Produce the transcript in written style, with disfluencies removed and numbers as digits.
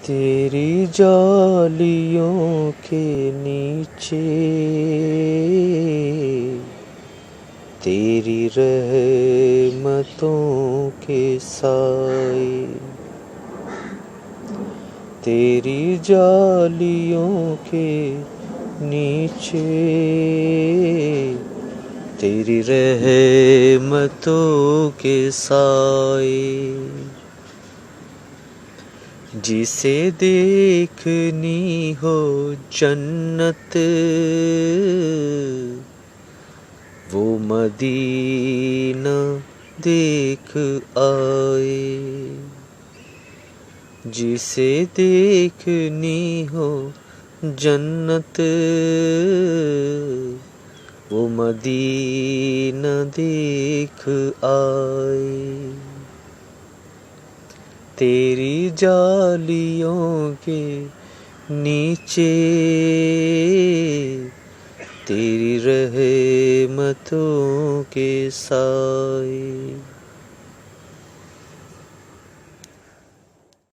تیری جالیوں کے نیچے تیری رحمتوں کے سائے، تیری جالیوں کے نیچے تیری رحمتوں کے سائے، جسے دیکھنی ہو جنت وہ مدینہ دیکھ آئے، جسے دیکھنی ہو جنت وہ مدینہ دیکھ آئے، تیری جالیوں کے نیچے تیری رحمتوں کے سائے۔